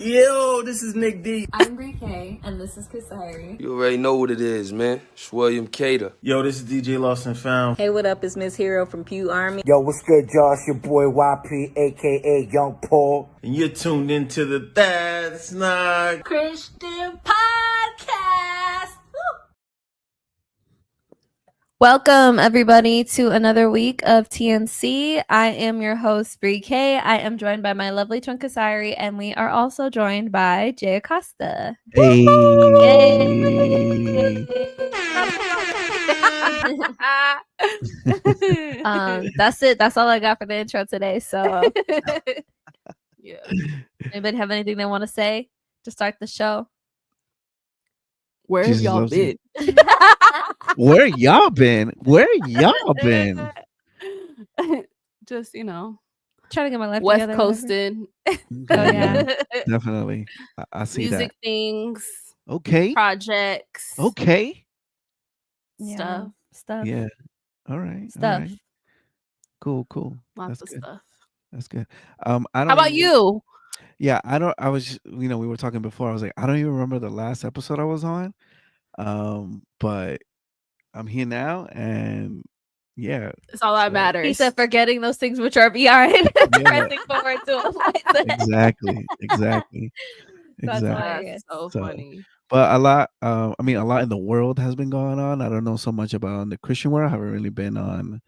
Yo, this is Nick D. I'm Brie K, and this is Kasari. You already know what it is, man. It's William Cater. Yo, this is DJ Lost and Found. Hey, what up? It's Miss Hero from Pew Army. Yo, what's good, y'all? It's your boy YP, aka Young Paul. And you're tuned into the That's Not Christian Podcast. Welcome, everybody, to another week of TNC. I am your host, Brie K. I am joined by my lovely twin Kasari, and we are also joined by Jay Acosta. Hey. That's it. That's all I got for the intro today. So, Yeah. anybody have anything they want to say to start the show? Where have Jesus y'all loves been? Where y'all been? Where y'all been? Just, Trying to get my life West together. Coasting. Oh, yeah. Definitely. I see Music that. things, Okay. projects, Okay. Yeah. Stuff. Yeah. All right. Stuff. All right. Cool. lots That's of good. stuff. That's good. I don't How about even- you? Yeah, I was we were talking before. I was like, I don't even remember the last episode I was on. But I'm here now, and yeah. It's all that So- matters. He said, forgetting those things which are behind, Yeah. pressing forward to a light. Exactly. That's Exactly. hilarious. That's so So- funny. But a lot a lot in the world has been going on. I don't know so much about the Christian world. I haven't really been on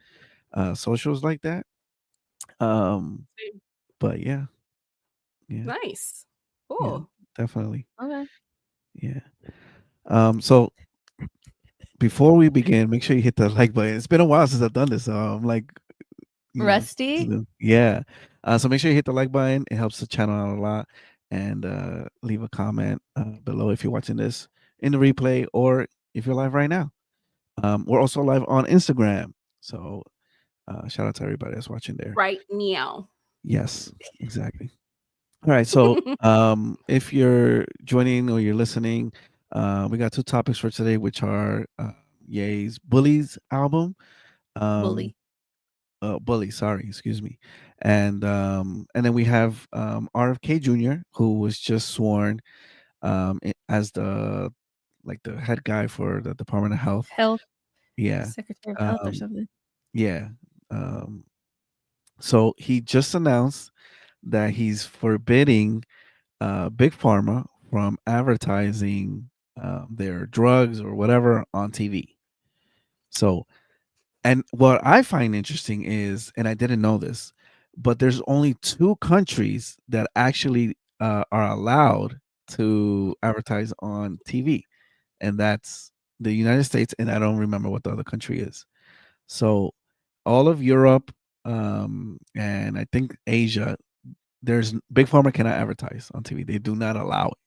socials like that. Same. But yeah, Nice. Cool. definitely. Okay. Yeah. So before we begin, make sure you hit the like button. It's been a while since I've done this, so I'm like Rusty. Yeah. So make sure you hit the like button. It helps the channel out a lot. And leave a comment below if you're watching this in the replay or if you're live right now. We're also live on Instagram. So shout out to everybody that's watching there. Right now. Yes, exactly. All right. So if you're joining or you're listening, we got two topics for today, which are Ye's Bullies album. Bully. Bully, sorry, excuse me. And then we have RFK Jr., who was just sworn as the head guy for the Department of Health. Yeah. Secretary of Health or something. Yeah. So he just announced that he's forbidding Big Pharma from advertising their drugs or whatever on TV. So, and what I find interesting is, and I didn't know this, but there's only 2 countries that actually are allowed to advertise on TV, and that's the United States, and I don't remember what the other country is. So all of Europe and I think Asia, there's Big Pharma cannot advertise on TV. They do not allow it.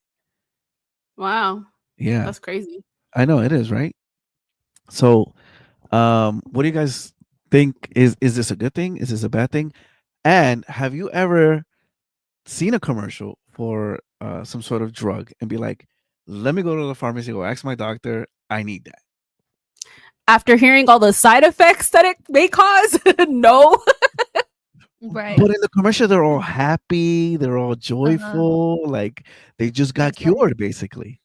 Wow. Yeah, That's crazy. I know it is, right? So what do you guys think? Is this a good thing? Is this a bad thing? And have you ever seen a commercial for some sort of drug and be like, let me go to the pharmacy, go ask my doctor, I need that? After hearing all the side effects that it may cause, no. Right. But in the commercial, they're all happy, they're all joyful, like they just got That's right. cured, basically.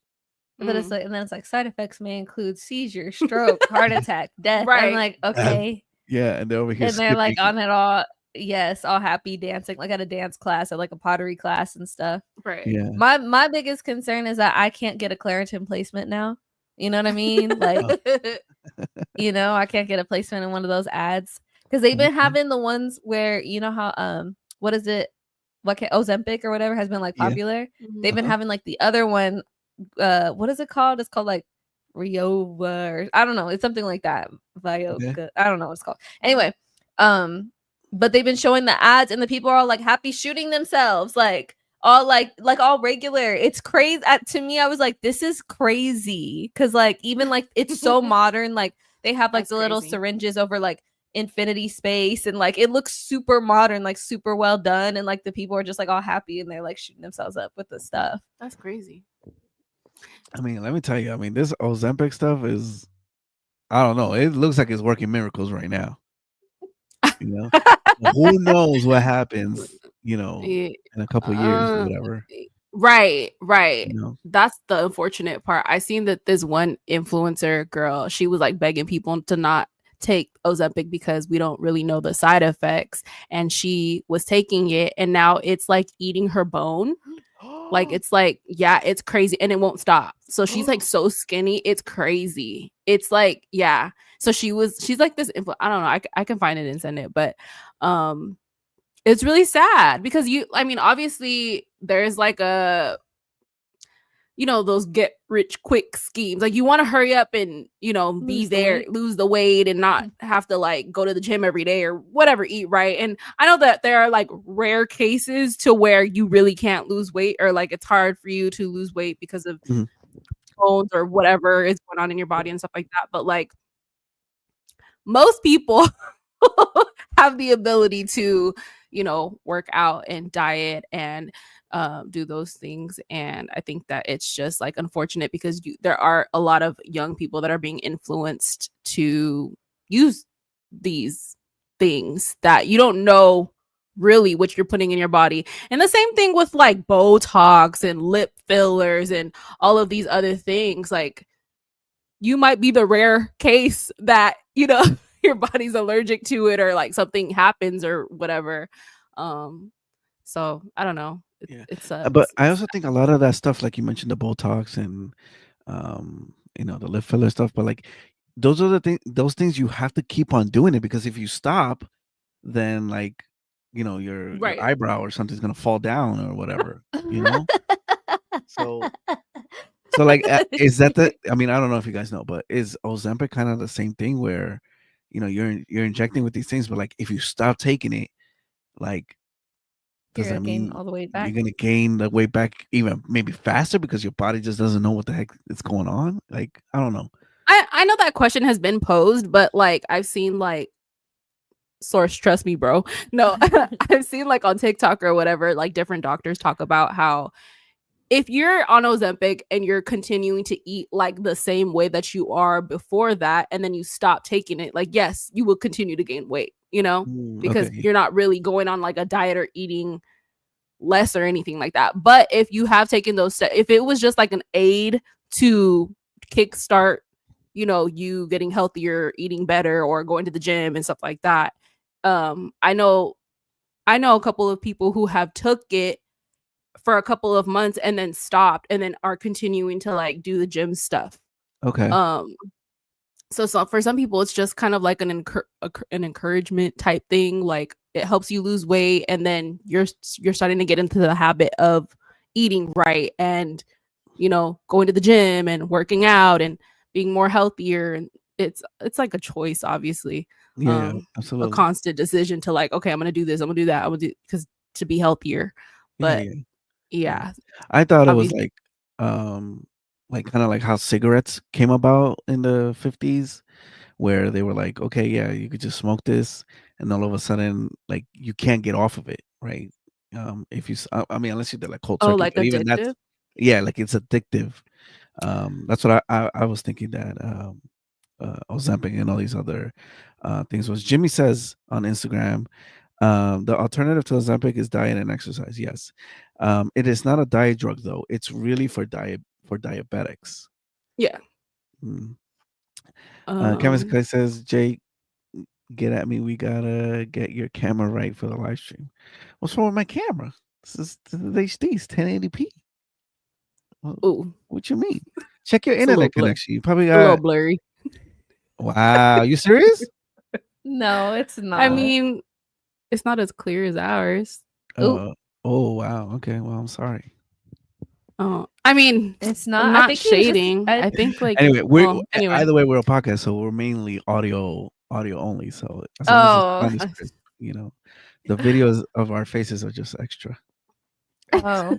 But it's like, and then it's like side effects may include seizure, stroke, heart attack, death. Right. I'm like, okay. Yeah, and they're over here And they're like skipping. on it all. Yes, all happy dancing, like at a dance class or like a pottery class and stuff. Right. Yeah. My biggest concern is that I can't get a Claritin placement now. You know what I mean? Like, I can't get a placement in one of those ads because they've been Mhm. having the ones where how what is it? Ozempic or whatever has been like Yeah. popular. Mhm. They've been Uh-huh. having like the other one. What is it called? It's called like Riova or I don't know. It's something like that. Vioca. Okay. I don't know what it's called. Anyway, but they've been showing the ads and the people are all like happy shooting themselves, like all like all regular. It's crazy. To me, I was like, this is crazy because like even like it's so modern. Like they have like That's the little crazy. syringes over like infinity space and like it looks super modern, like super well done, and like the people are just like all happy and they're like shooting themselves up with the stuff. That's crazy. I mean, let me tell you, this Ozempic stuff is, I don't know. It looks like it's working miracles right now. Who knows what happens, Yeah. in a couple years or Uh, whatever. Right. You know. That's the unfortunate part. I seen that this one influencer girl, she was like begging people to not take Ozempic because we don't really know the side effects. And she was taking it, and now it's like eating her bone. Like it's like, yeah, it's crazy, and it won't stop. So she's like so skinny, it's crazy. It's like, yeah. So she's like this I don't know. I can find it and send it, but it's really sad because I mean, obviously there's like a, those get rich quick schemes. Like you want to hurry up and, be there, lose the weight and not have to like go to the gym every day or whatever, eat right. And I know that there are like rare cases to where you really can't lose weight, or like it's hard for you to lose weight because of hormones or whatever is going on in your body and stuff like that. But like most people have the ability to, work out and diet and do those things. And I think that it's just like unfortunate because there are a lot of young people that are being influenced to use these things that you don't know really what you're putting in your body. And the same thing with like Botox and lip fillers and all of these other things. Like you might be the rare case that, your body's allergic to it or like something happens or whatever. So I don't know. It's but I also think a lot of that stuff, like you mentioned, the Botox and the lip filler stuff, but like those are those things you have to keep on doing it, because if you stop, then like your eyebrow or something's gonna fall down or whatever, so like is that I mean, I don't know if you guys know, but is Ozempic kind of the same thing where you're injecting with these things, but like if you stop taking it, like does that mean all the way back? you're gonna gain the weight back even maybe faster because your body just doesn't know what the heck is going on? Like I don't know. I know that question has been posed, but like I've seen like source, trust me, bro. No, I've seen like on TikTok or whatever, like different doctors talk about how if you're on Ozempic and you're continuing to eat like the same way that you are before that, and then you stop taking it, like, yes, you will continue to gain weight, because you're not really going on like a diet or eating less or anything like that. But if you have taken those steps, if it was just like an aid to kickstart, you getting healthier, eating better, or going to the gym and stuff like that. I know a couple of people who have took it for a couple of months and then stopped and then are continuing to like do the gym stuff. Okay. So for some people it's just kind of like an encouragement type thing. Like it helps you lose weight, and then you're starting to get into the habit of eating right and going to the gym and working out and being more healthier. And it's like a choice, obviously. Yeah, absolutely. A constant decision to like, okay, I'm gonna do this, I'm gonna do that, I'm gonna do, because to be healthier. But yeah. I thought it was like kind of like how cigarettes came about in the 50s, where they were like, okay, yeah, you could just smoke this, and all of a sudden, like you can't get off of it, right? If you, I mean, unless you did like cold turkey, like even addictive? that's, yeah, like it's addictive. That's what I was thinking that Ozempic and all these other things was. Jimmy says on Instagram, the alternative to Ozempic is diet and exercise. Yes, it is not a diet drug though. It's really for diabetics. Yeah. Kevin Sky says, Jay, get at me. We gotta get your camera right for the live stream. What's wrong with my camera? This is HD, it's 1080p. Ooh, what you mean? Check your internet connection. You probably got a little blurry. Wow, you serious? No, it's not. I mean, it's not as clear as ours. Oh wow. Okay, well, I'm sorry. Oh, I mean, it's not. I'm not shading. I think like anyway, either way, we're a podcast, so we're mainly audio only. So the videos of our faces are just extra. Oh.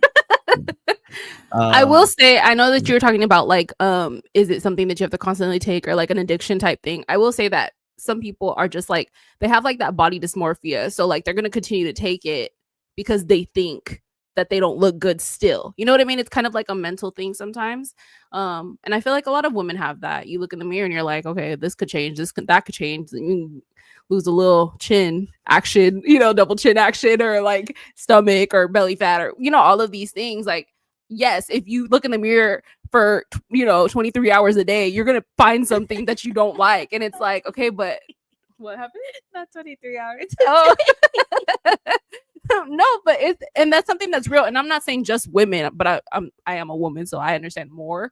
I will say, I know that you were talking about like, is it something that you have to constantly take or like an addiction type thing? I will say that some people are just like, they have like that body dysmorphia. So like they're going to continue to take it because they think that they don't look good still. You know what I mean? It's kind of like a mental thing sometimes. And I feel like a lot of women have that. You look in the mirror and you're like, okay, this could change. That could change. You lose a little chin action, double chin action, or like stomach or belly fat, or, all of these things. Like, yes, if you look in the mirror for 23 hours a day, you're gonna find something that you don't like, and it's like, okay, but what happened? Not 23 hours. Oh. No, but and that's something that's real. And I'm not saying just women, but I am a woman, so I understand more.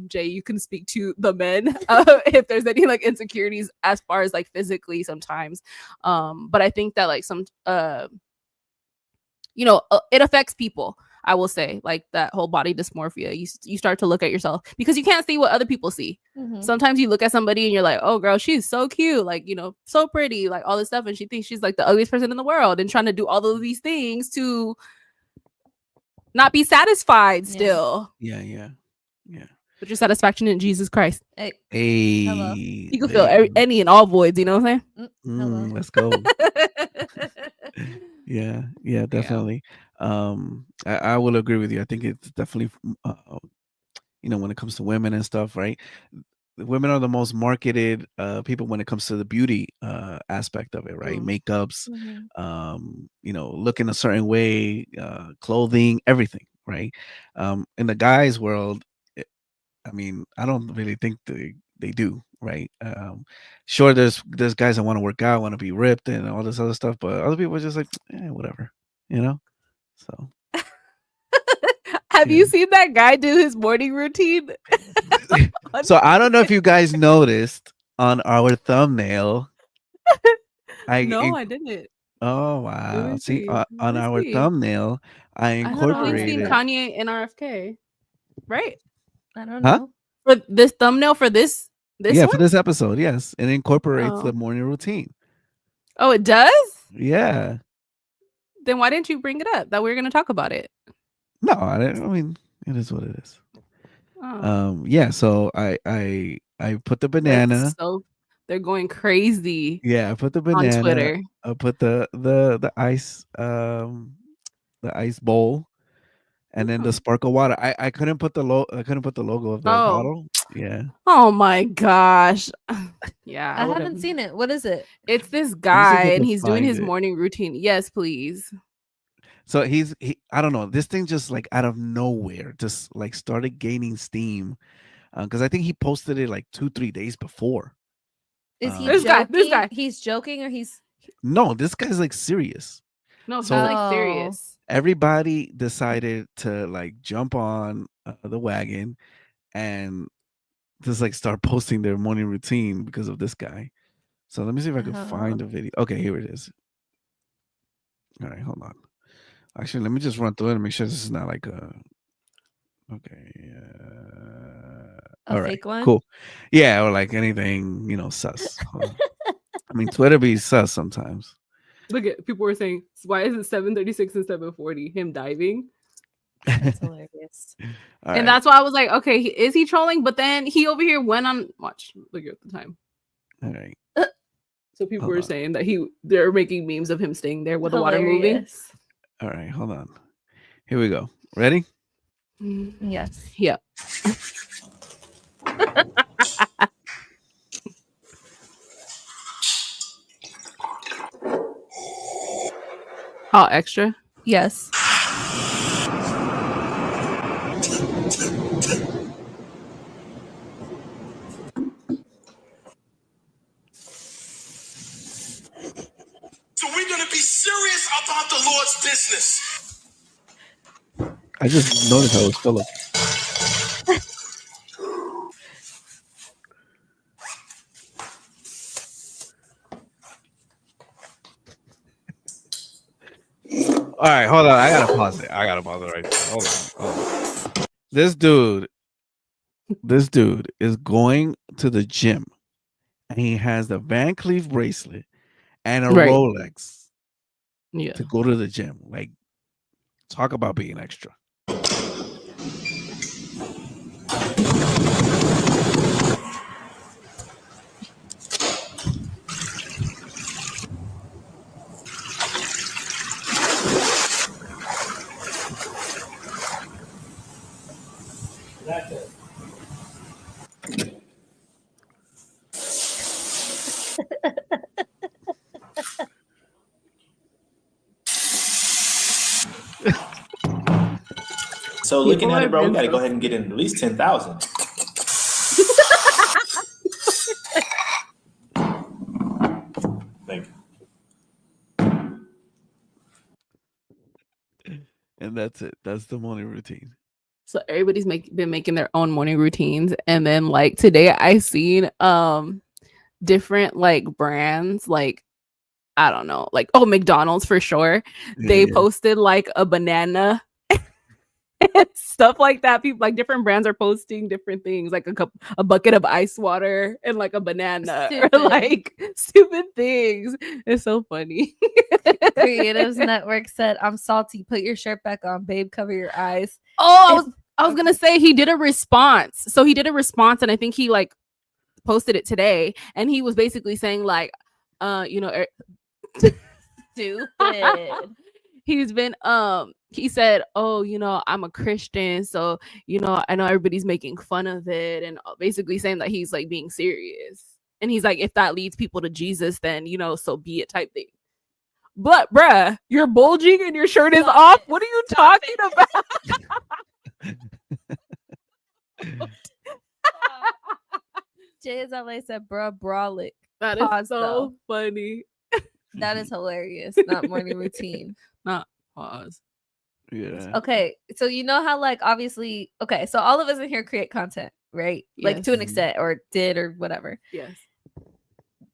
Jay, you can speak to the men if there's any like insecurities as far as like physically sometimes. But I think that like some it affects people. I will say, like, that whole body dysmorphia. You start to look at yourself because you can't see what other people see. Mhm. Sometimes you look at somebody and you're like, oh girl, she's so cute, like, so pretty, like all this stuff, and she thinks she's like the ugliest person in the world and trying to do all of these things to not be satisfied still. Yeah. But your satisfaction in Jesus Christ. Hey, Hello. You can fill any and all voids, you know what I'm saying? hello. Let's go. Yeah, definitely. I will agree with you. I think it's definitely when it comes to women and stuff, right? Women are the most marketed people when it comes to the beauty aspect of it, right? Makeups, looking a certain way, clothing, everything, right? In the guys' world, I don't really think they do, right? Sure, there's guys that want to work out, want to be ripped, and all this other stuff, but other people are just like, whatever, So. Have you seen that guy do his morning routine? So I don't know if you guys noticed on our thumbnail. I didn't. Oh wow! See, on Let me our see. thumbnail, I incorporated. We've seen Kanye and RFK, right? I don't know. For this thumbnail for this one? For this episode, yes, it incorporates the morning routine. Oh, it does? Yeah. Then why didn't you bring it up that we were going to talk about it? No, I mean, it is what it is. Oh. Yeah. So I put the banana. So they're going crazy. Yeah, I put the banana on Twitter. I put the ice ice bowl, and then the sparkle water. I couldn't put the logo of the bottle. Yeah. Oh my gosh. Yeah. I haven't seen it. What is it? It's this guy and he's doing his morning routine. Yes, please. So he I don't know, this thing just like out of nowhere just like started gaining steam, because I think he posted it like 2-3 days before. Is he this joking? guy? He's joking, or he's no, this guy's like serious. No, so like serious. Everybody decided to like jump on the wagon and just like start posting their morning routine because of this guy. So let me see if I can find the video. Okay, here it is. All right, hold on. Actually, let me just run through it and make sure this is not like a. Okay. A fake one? Cool. Yeah, or like anything, sus. I mean, Twitter be sus sometimes. Look at people were saying, why is it 7:36 and 7:40? Him diving. That's hilarious. And that's why I was like, okay, is he trolling? But then he over here went on. Watch, look at the time. All right. So people were saying that they're making memes of him staying there with the water moving. All right, hold on. Here we go. Ready? Yes. Yeah. Oh, extra? Yes. So we're going to be serious about the Lord's business. I just noticed how it's Philip. All right, hold on. I gotta pause it. Right there. Hold on. This dude is going to the gym, and he has the Van Cleef bracelet and a Rolex. Yeah. To go to the gym. Like, talk about being extra. So looking People at it, have bro, we been got to go so- ahead and get in at least 10,000. Thank you. And that's it. That's the morning routine. So everybody's been making their own morning routines, and then like today I seen different like brands, like I don't know, like McDonald's for sure. They posted like a banana and stuff like that. People like different brands are posting different things, like a bucket of ice water and like a banana or Stupid. like stupid things. It's so funny. Creatives Network said, "I'm salty. Put your shirt back on, babe. Cover your eyes." Oh, I was gonna say he did a response. So he did a response, and I think he like posted it today, and he was basically saying like, Stupid. he's been he said, oh, I'm a Christian, so I know everybody's making fun of it, and basically saying that he's like being serious, and he's like, if that leads people to Jesus, then so be it type thing. But bruh, you're bulging and your shirt is off. What are you talking about? JSLA said, "Bruh, brolic." That is Pause, so though. funny. That is hilarious. Not morning routine. Not pause. Yeah. Okay, so you know how like obviously, okay, so all of us in here create content, right? Like to an Yes. extent, or did, or whatever. Yes.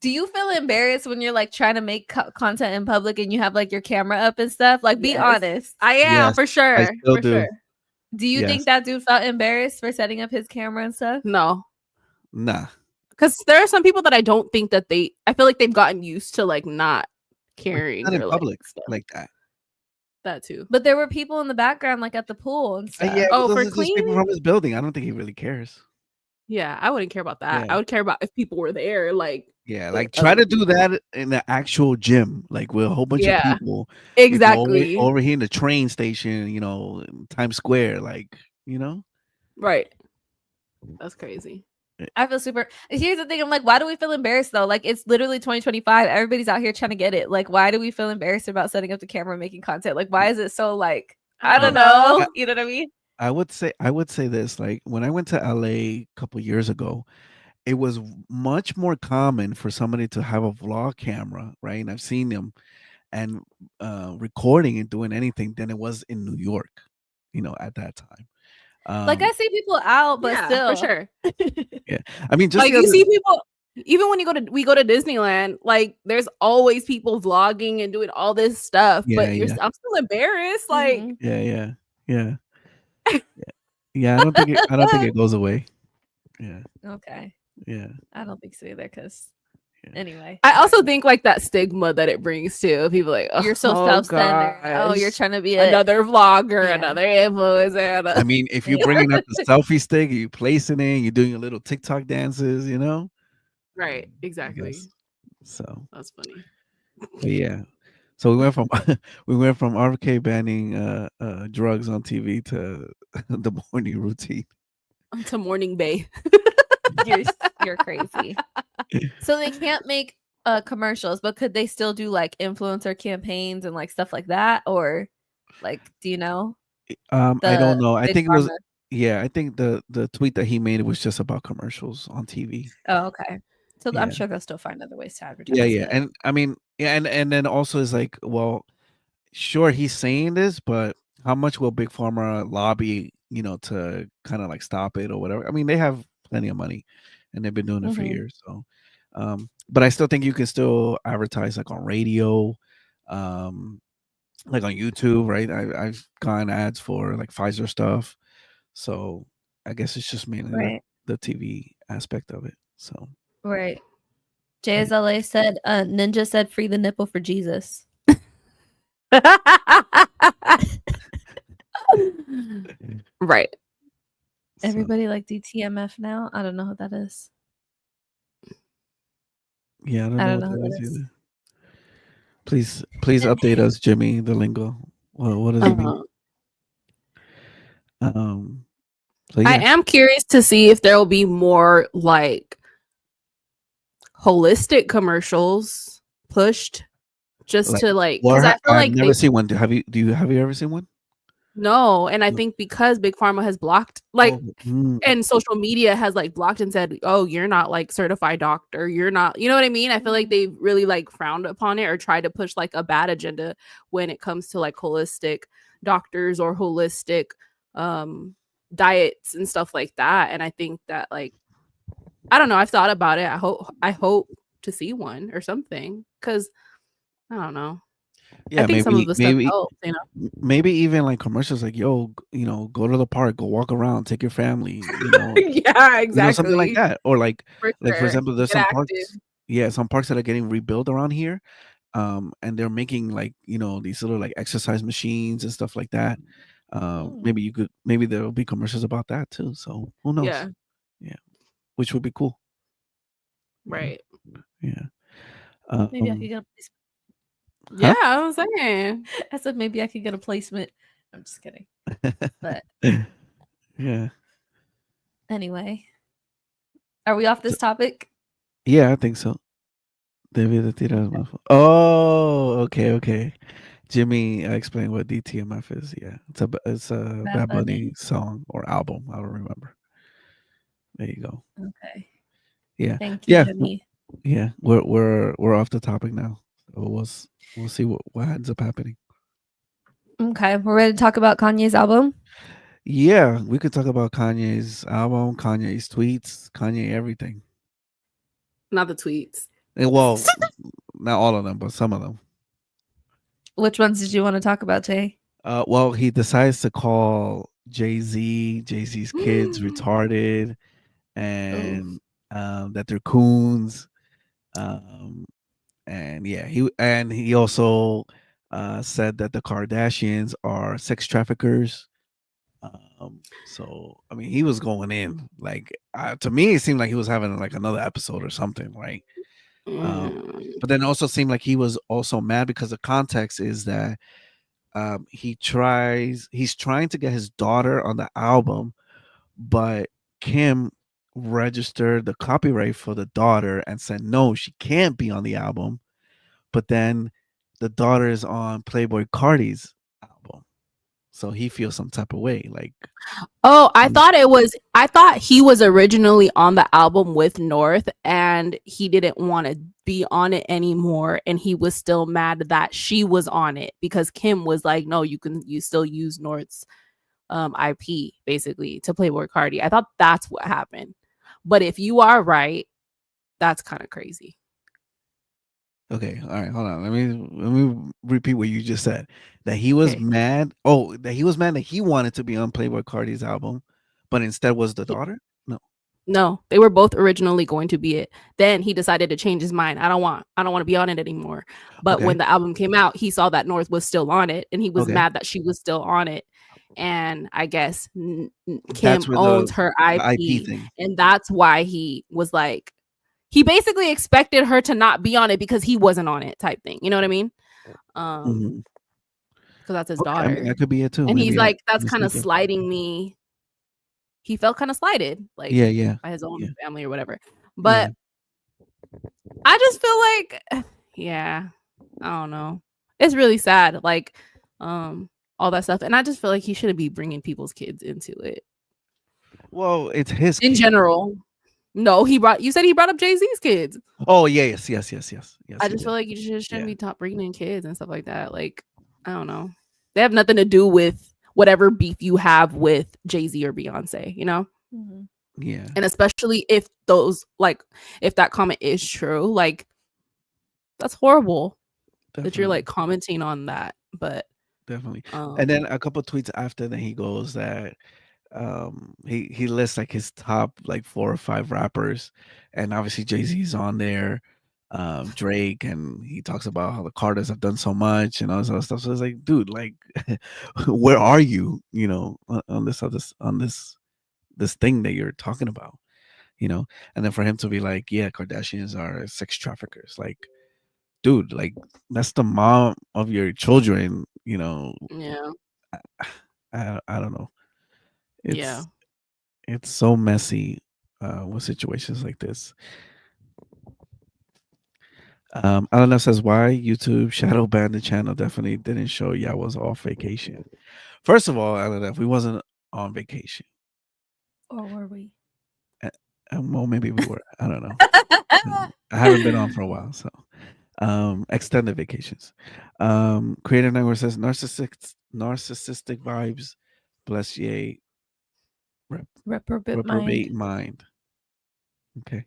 Do you feel embarrassed when you're like trying to make content in public and you have like your camera up and stuff? Like, be Yes. honest. I am Yes, for sure. I still For do. sure. Do you Yes. think that dude felt embarrassed for setting up his camera and stuff? No. Nah. Because there are some people that I don't think that I feel like they've gotten used to like not caring Not in or, public stuff. like that. That too. But there were people in the background, like at the pool and stuff. Yeah. Oh, those for are just people cleaning? from his building. I don't think he really cares. Yeah, I wouldn't care about that. Yeah. I would care about if people were there. Like, Yeah, the like try other to do that in the actual gym, like with a whole bunch of Yeah, people. exactly. Over here in the train station, in Times Square, like, Right. That's crazy. I feel super. Here's the thing. I'm like, why do we feel embarrassed though? Like, it's literally 2025. Everybody's out here trying to get it. Like, why do we feel embarrassed about setting up the camera and making content? Like, why is it so like, I don't know. You know what I mean? I would say this, like when I went to LA a couple years ago, it was much more common for somebody to have a vlog camera, right? And I've seen them and recording and doing anything than it was in New York, at that time. Like, I see people out, but Yeah, still, for sure. Yeah, I mean, just Like you see people, even when we go to Disneyland, like there's always people vlogging and doing all this stuff. Yeah, but yeah. I'm still embarrassed. Like, Mhm. yeah. I don't think it goes away. Yeah, Okay. yeah. I don't think so either. Because anyway, I also think like that stigma that it brings to people, like, you're so oh, self-centered. Oh, you're gosh, trying to be another vlogger, Yeah. another influencer. I mean, if you're bringing up the selfie stick, you placing it, you're doing your little TikTok dances, Right, exactly. Yes. So, That's funny. but yeah. So we went from RFK banning drugs on TV to the morning routine. To Morning Bay. you're crazy. So they can't make commercials, but could they still do like influencer campaigns and like stuff like that? Or like, do you know? I don't know. I Big think it was Pharma? I think the tweet that he made was just about commercials on TV. Oh, okay. So Yeah. I'm sure they'll still find other ways to advertise. Yeah. it. And I mean, and then also is like, well, sure, he's saying this, but how much will Big Pharma lobby, to kind of like stop it or whatever? I mean, they have plenty of money and they've been doing it for Mhm. years. So, but I still think you can still advertise like on radio, like on YouTube, right? I've gotten ads for like Pfizer stuff. So I guess it's just mainly Right. the TV aspect of it. So, Right. JSLA said, Ninja said, free the nipple for Jesus. Right. Everybody like DTMF now? I don't know what that is. Yeah, I don't I know don't what know that what is that is. either. Please update us, Jimmy, the lingo. What does it mean? So I yeah, am curious to see if there will be more like holistic commercials pushed just Like, to like, well, because I feel I've like never seen one. Do you have you ever seen one? No, and I think because Big Pharma has blocked, like, Oh, mm, and social media has like blocked and said, "Oh, you're not like certified doctor. You're not." You know what I mean? I feel like they've really like frowned upon it or tried to push like a bad agenda when it comes to like holistic doctors or holistic diets and stuff like that. And I think that like I don't know. I've thought about it. I hope to see one or something because I don't know. I yeah, think some of the stuff maybe helps. You know? maybe even like commercials like, yo, go to the park, go walk around, take your family, Yeah, something like exactly. that. Or like For for sure. example, there's Get some active. parks, yeah, some parks that are getting rebuilt around here. And they're making like, these little like exercise machines and stuff like that. Maybe there'll be commercials about that too. So who knows? Yeah. Yeah, which would be cool. Right. Yeah. Maybe I could get a placement. Yeah, Huh? I was saying. I said maybe I could get a placement. I'm just kidding. But Yeah. anyway, are we off this topic? Yeah, I think so. Debí de tirar más. Oh, okay. Jimmy explained what DTMF is. Yeah, it's a Bad Bad Bunny. Bunny song or album. I don't remember. There you go. Okay. Yeah, Thank you, yeah, Jimmy. yeah. We're off the topic now. So we'll see what ends up happening. Okay, we're ready to talk about Kanye's album. Yeah, we could talk about Kanye's album, Kanye's tweets, Kanye everything. Not the tweets. Well, not all of them, but some of them. Which ones did you want to talk about, Jay? Well, he decides to call Jay-Z's kids retarded and that they're coons. And yeah, he also said that the Kardashians are sex traffickers. So I mean, he was going in like to me, it seemed like he was having like another episode or something, right? But then it also seemed like he was also mad because the context is that he's trying to get his daughter on the album, but Kim registered the copyright for the daughter and said no, she can't be on the album. But then the daughter is on Playboy Cardi's album, so he feels some type of way. Like, Oh, I thought he was originally on the album with North and he didn't want to be on it anymore and he was still mad that she was on it because Kim was like, "No, you still use North's IP basically to Playboy Cardi." I thought that's what happened. But if you are right, that's kind of crazy. okay, all right, hold on. Let me repeat what you just said. That he was Okay. mad. Oh, that he was mad that he wanted to be on Playboy Cardi's album, but instead was the daughter. No, they were both originally going to be it. Then he decided to change his mind. I don't want to be on it anymore. But Okay. when the album came out, he saw that North was still on it and he was Okay. mad that she was still on it. And I guess Kim That's where owns the her IP IP, thing. and that's why he was like he basically expected her to not be on it because he wasn't on it type thing. You know what I mean? Mhm. Because that's his Okay, I daughter. mean, that could be it too. And Maybe he's I'm like, that's kind of mistaken. sliding me. He felt kind of slighted, like Yeah. by his own Yeah. family or whatever. But I just feel like, yeah, I don't know. It's really sad, like, all that stuff, and I just feel like he shouldn't be bringing people's kids into it. Well, it's his In kid. general, no, you said he brought up Jay-Z's kids. Oh yes. I just feel like you shouldn't be bringing in kids and stuff like that. Like, I don't know. They have nothing to do with whatever beef you have with Jay-Z or Beyonce, you know? Yeah. And especially if if that comment is true, like that's horrible that you're like commenting on that. But definitely. And then a couple tweets after that he goes that he lists like his top like 4 or 5 rappers, and obviously Jay-Z's on there, Drake, and he talks about how the Carters have done so much and all this other stuff. So it's like, dude, like where are you, on this thing that you're talking about, and then for him to be like, yeah, Kardashians are sex traffickers, like, dude, like that's the mom of your children, yeah. I don't know. Yeah. It's so messy with situations like this. Alana says, why YouTube shadow banned the channel definitely didn't show y'all was off vacation. First of all, Alana, we wasn't on vacation. Or were we? Well, maybe we were. I don't know. I haven't been on for a while, so extended vacations. Creator Network says narcissistic vibes, bless ye, Reprobate reprobate mind. mind. Okay.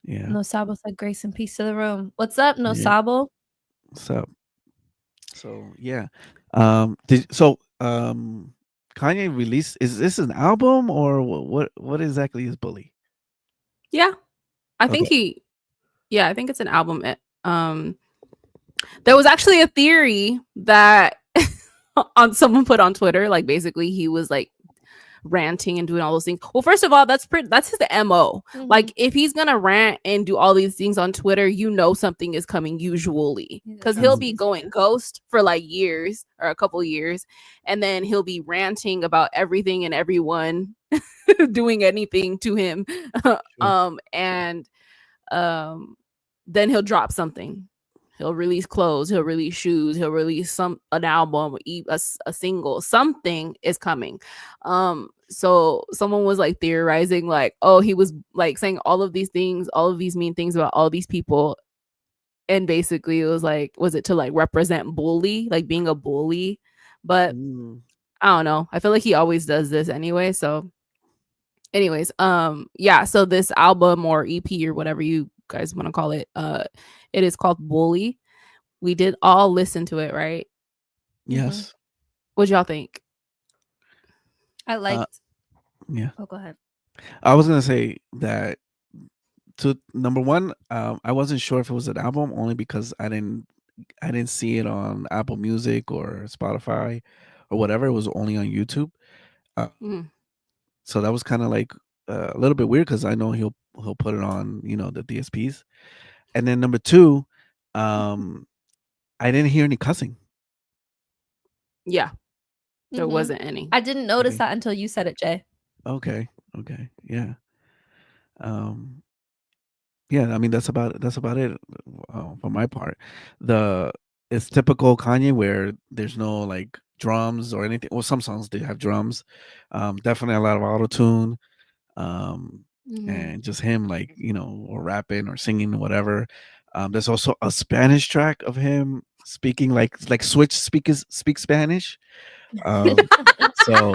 Yeah. No Sabo said grace and peace to the room. What's up, No Yeah. Sabo? What's up? So yeah. Kanye released, is this an album or what exactly is Bully? Yeah, I think Okay. I think it's an album. There was actually a theory that on someone put on Twitter, like basically he was like ranting and doing all those things. Well, first of all, that's his MO. Mhm. Like if he's gonna rant and do all these things on Twitter, you know something is coming usually, because he'll be going ghost for like years or a couple years, and then he'll be ranting about everything and everyone doing anything to him. And then he'll drop something. He'll release clothes, he'll release shoes, he'll release an album, a single. Something is coming. So someone was like theorizing, like, oh, he was like saying all of these things, all of these mean things about all these people, and basically it was like, was it to like represent bully, like being a bully? But I don't know. I feel like he always does this anyway. So, anyways, yeah. So this album or EP or whatever you guys want to call it, it is called Bully. We did all listen to it, right? Yes. What'd y'all think? I liked. Yeah. Oh, go ahead. I was gonna say that to number one, I wasn't sure if it was an album only because I didn't see it on Apple Music or Spotify or whatever. It was only on YouTube. So that was kind of like a little bit weird because I know he'll put it on, the DSPs. And then number two, I didn't hear any cussing. Yeah, there wasn't any. I didn't notice that until you said it, Jay. Okay. Yeah. Yeah, I mean that's about it for my part. It's typical Kanye where there's no like drums or anything. Well, some songs do have drums. Definitely a lot of auto tune. And just him like, or rapping or singing or whatever. There's also a Spanish track of him speaking like Switch speak Spanish. So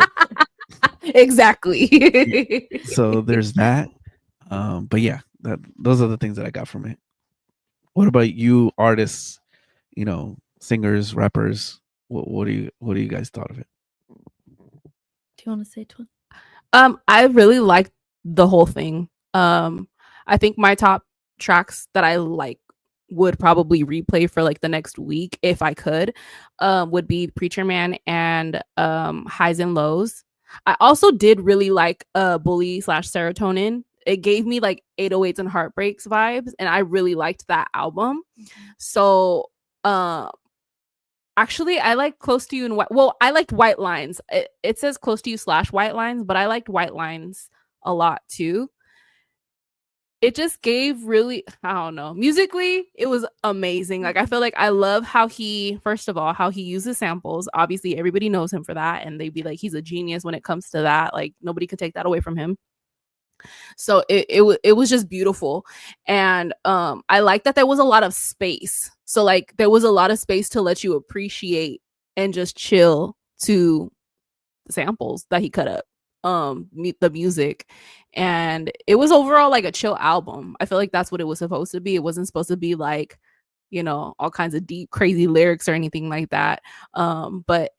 exactly. so there's that. But yeah, those are the things that I got from it. What about you, artists, singers, rappers? What do you guys thought of it? Do you want to say Twin? I really liked the whole thing. I think my top tracks that I like would probably replay for like the next week if I could, would be Preacher Man and Highs and Lows. I also did really like Bully / Serotonin. It gave me like 808s and Heartbreaks vibes, and I really liked that album. So actually, I like Close to You and I liked White Lines. It says Close to You / White Lines, but I liked White Lines a lot too. It just gave really, I don't know, musically, it was amazing. Like, I feel like I love how first of all, how he uses samples. Obviously, everybody knows him for that, and they'd be like, he's a genius when it comes to that. Like, nobody could take that away from him. So it was just beautiful. And I like that there was a lot of space. So like there was a lot of space to let you appreciate and just chill to samples that he cut up, the music. And it was overall like a chill album. I feel like that's what it was supposed to be. It wasn't supposed to be like, all kinds of deep crazy lyrics or anything like that. But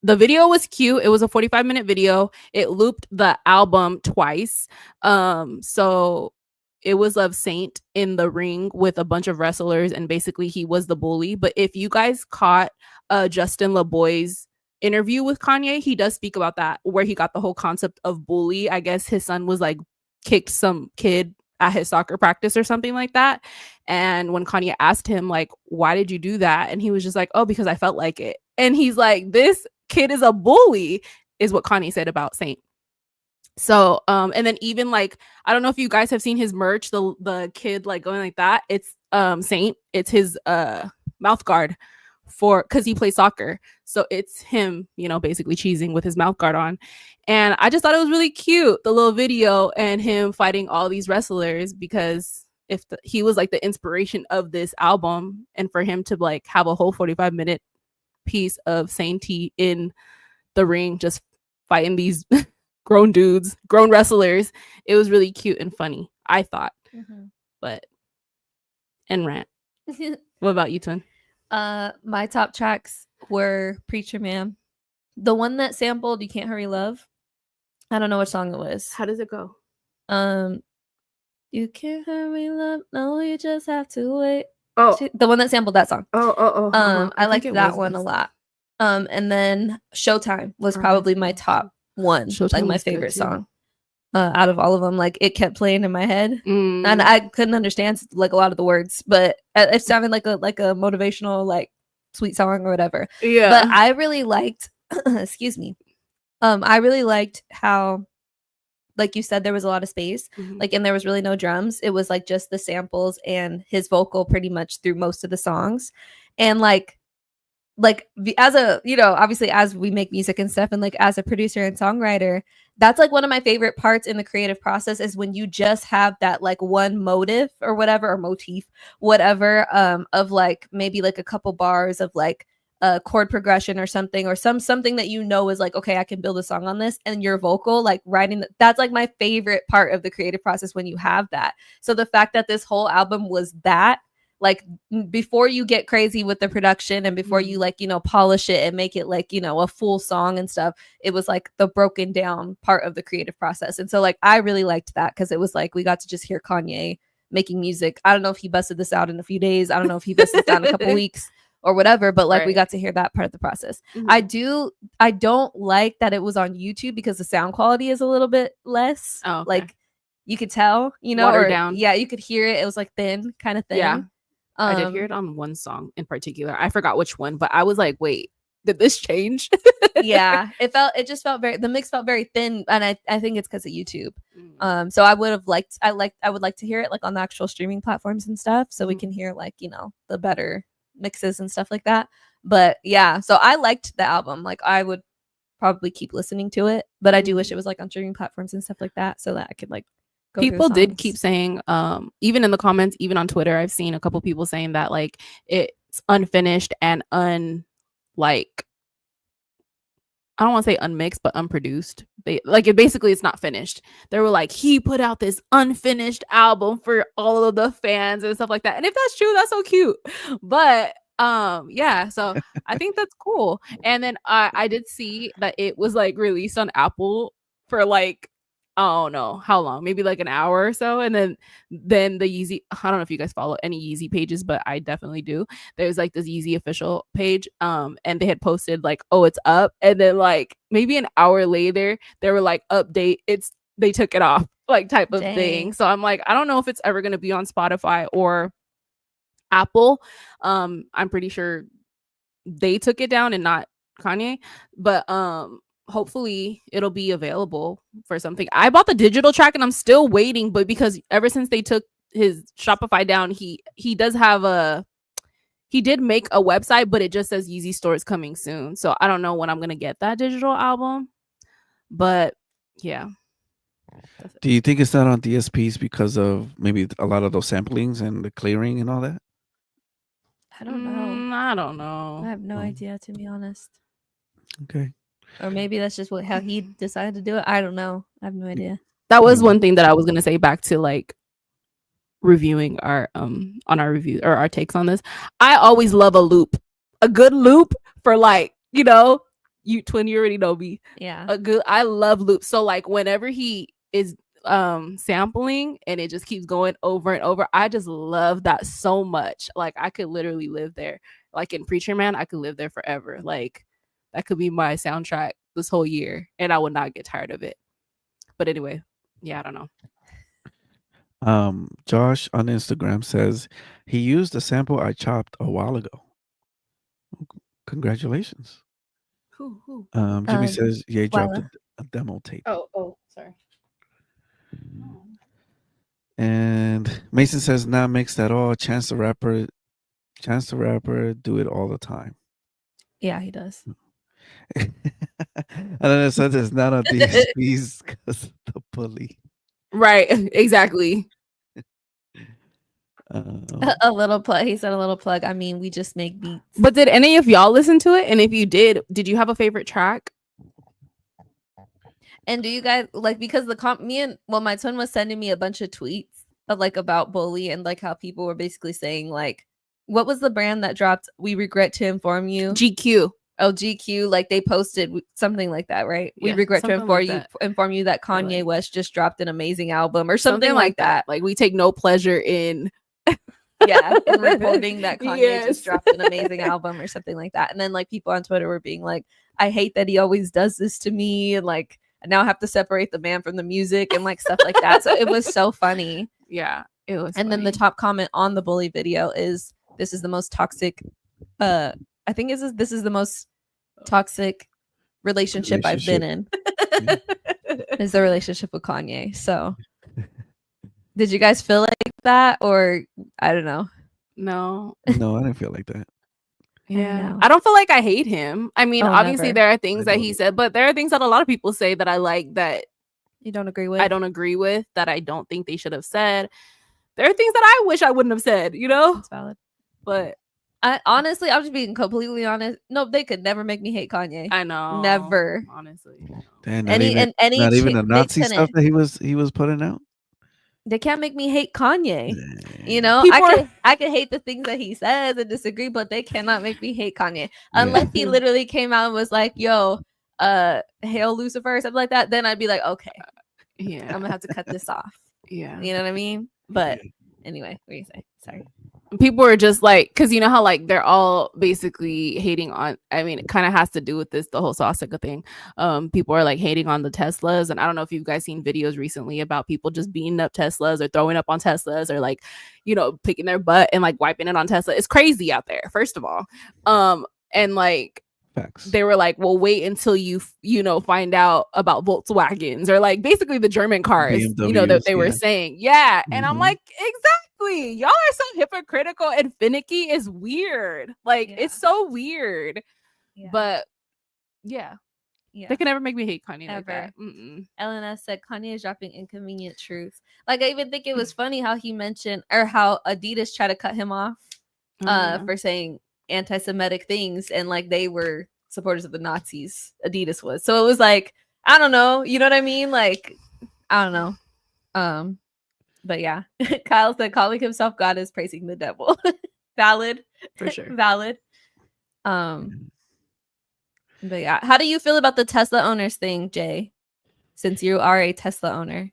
the video was cute. It was a 45-minute video. It looped the album twice. So it was of Saint in the ring with a bunch of wrestlers, and basically he was the bully. But if you guys caught Justin LeBoy's interview with Kanye, he does speak about that, where he got the whole concept of bully. I guess his son was like kicked some kid at his soccer practice or something like that. And when Kanye asked him like, why did you do that? And he was just like, oh, because I felt like it. And he's like, this kid is a bully, is what Kanye said about Saint. So and then even like I don't know if you guys have seen his merch, the kid like going like that. It's Saint. It's his mouth guard for because he plays soccer. So it's him, you know, basically cheesing with his mouth guard on. And I just thought it was really cute, the little video and him fighting all these wrestlers because he was like the inspiration of this album, and for him to like have a whole 45-minute piece of Saint T in the ring just fighting these grown dudes, grown wrestlers. It was really cute and funny, I thought. But and rant. What about you, Twin? My top tracks were Preacher Man, the one that sampled "You Can't Hurry Love." I don't know what song it was. How does it go? You can't hurry love, no, you just have to wait. Oh, The one that sampled that song. I liked think it that was one this. a lot. And then Showtime was Oh, probably my top one, Showtime like my was good favorite too. song. Out of all of them, like it kept playing in my head, Mm. and I couldn't understand like a lot of the words, but it sounded like a motivational, like sweet song or whatever. Yeah. But I really liked, excuse me, I really liked how, like you said, there was a lot of space, like, and there was really no drums. It was like just the samples and his vocal pretty much through most of the songs, and like as a, you know, obviously as we make music and stuff, and like as a producer and songwriter, that's like one of my favorite parts in the creative process is when you just have that like one motive or whatever, or motif, whatever, of like maybe like a couple bars of like a chord progression or something, or something that you know is like, okay, I can build a song on this, and your vocal like writing that's like my favorite part of the creative process when you have that. So the fact that this whole album was that, like, before you get crazy with the production and before you like, you know, polish it and make it like, you know, a full song and stuff, it was like the broken down part of the creative process. And so like I really liked that because it was like we got to just hear Kanye making music. I don't know if he busted this out in a few days, I don't know if he busted this out in a couple weeks or whatever, but like we got to hear that part of the process. I don't like that it was on YouTube because the sound quality is a little bit less. Oh, okay. Like you could tell, you know, Watered or down. yeah, you could hear it. It was like thin kind of thing. Yeah. I did hear it on one song in particular. I forgot which one, but I was like, wait, did this change? Yeah, it just felt the mix felt very thin, and I think it's because of YouTube. So I would like to hear it like on the actual streaming platforms and stuff, so we can hear like, you know, the better mixes and stuff like that. But yeah, so I liked the album. Like I would probably keep listening to it, but I do wish it was like on streaming platforms and stuff like that, so that I could like go through people did songs. keep saying, even in the comments, even on Twitter, I've seen a couple people saying that like it's unfinished and like I don't want to say unmixed, but unproduced. It's not finished. They were like, he put out this unfinished album for all of the fans and stuff like that. And if that's true, that's so cute. But yeah, so I think that's cool. And then I did see that it was like released on Apple for like, I don't know how long, maybe like an hour or so. And then the Yeezy, I don't know if you guys follow any Yeezy pages, but I definitely do. There's like this Yeezy official page, and they had posted like, oh, it's up. And then like maybe an hour later, they were like, update, they took it off, like type of thing. So I'm like, I don't know if it's ever gonna be on Spotify or Apple. I'm pretty sure they took it down and not Kanye, but hopefully it'll be available for something. I bought the digital track and I'm still waiting, but because ever since they took his Shopify down, he did make a website, but it just says Yeezy stores coming soon. So I don't know when I'm gonna get that digital album, but yeah. Do you think it's not on DSPs because of maybe a lot of those samplings and the clearing and all that? I don't know. I don't know. I have no idea, to be honest. Okay. Or maybe that's just how he decided to do it. I don't know. I have no idea. That was one thing that I was gonna say back to like reviewing our on our review or our takes on this. I always love a good loop for like, you know, you Twin, you already know me. Yeah. I love loops. So like whenever he is sampling and it just keeps going over and over, I just love that so much. Like I could literally live there. Like in Preacher Man, I could live there forever. Like that could be my soundtrack this whole year and I would not get tired of it. But anyway, yeah, I don't know. Josh on Instagram says he used a sample I chopped a while ago. Congratulations. Who? Jimmy says, yeah, he dropped Willa. a demo tape. Oh, sorry. And Mason says not mixed at all. Chance the Rapper do it all the time. Yeah, he does. And then it says it's not on DSPs because the bully. Right. Exactly. A little plug. He said a little plug. I mean, we just make beats. But did any of y'all listen to it? And if you did you have a favorite track? And do you guys like, because my twin was sending me a bunch of tweets of like about bully and like how people were basically saying like, what was the brand that dropped "We regret to inform you"? GQ. Oh, GQ, like they posted something like that, right? We Yeah, regret to something like inform you that Kanye Like- West just dropped an amazing album or something like that. Like we take no pleasure in Yeah, in reporting that Kanye Yes. just dropped an amazing album or something like that. And then like people on Twitter were being like, I hate that he always does this to me, and like I now have to separate the man from the music and like stuff like that. So it was so funny. Yeah, it was. And then the top comment on the bully video is, "This is the most toxic I think this is the most toxic relationship I've been in." Is the relationship with Kanye. So did you guys feel like that, or I don't know? No. No, I didn't feel like that. Yeah. know. I don't feel like I hate him. I mean, Oh, obviously never. there are things I that he don't. said, but there are things that a lot of people say that I like that You don't agree with? I don't agree with, that I don't think they should have said. There are things that I wish I wouldn't have said, you know? That's valid. But I honestly, I'm just being completely honest. No, they could never make me hate Kanye. I know. Never. Honestly. Damn, Any not even chick, the Nazi they stuff couldn't. that he was putting out. They can't make me hate Kanye. Damn. You know, People I can hate the things that he says and disagree, but they cannot make me hate Kanye Yeah. unless he literally came out and was like, "Yo, hail Lucifer," or something like that. Then I'd be like, "Okay, Yeah. I'm gonna have to cut this off." Yeah. You know what I mean? But anyway, what do you say? Sorry. People are just like, because you know how like they're all basically hating on, I mean, it kind of has to do with this, the whole swastika thing. People are like hating on the Teslas, and I don't know if you guys seen videos recently about people just beating up Teslas or throwing up on Teslas, or like, you know, picking their butt and like wiping it on Tesla. It's crazy out there, first of all. And like Facts. they were like, well, wait until you know, find out about Volkswagens, or like basically the German cars, you know, that BMWs, they were yeah. saying. Yeah. And I'm Mhm. like, exactly. Y'all are so hypocritical and finicky. It's weird. Like, Yeah. it's so weird. Yeah. But yeah, yeah. they can never make me hate Kanye like Ever. that. Mm-mm. LNS said Kanye is dropping inconvenient truths. Like I even think it was funny how he mentioned, or how Adidas tried to cut him off Oh, yeah. for saying anti-Semitic things, and like they were supporters of the Nazis. Adidas was. So it was like, I don't know, you know what I mean? Like, I don't know. But yeah. Kyle said calling himself God is praising the devil. Valid. For sure. Valid. But yeah, how do you feel about the Tesla owners thing, Jay? Since you are a Tesla owner.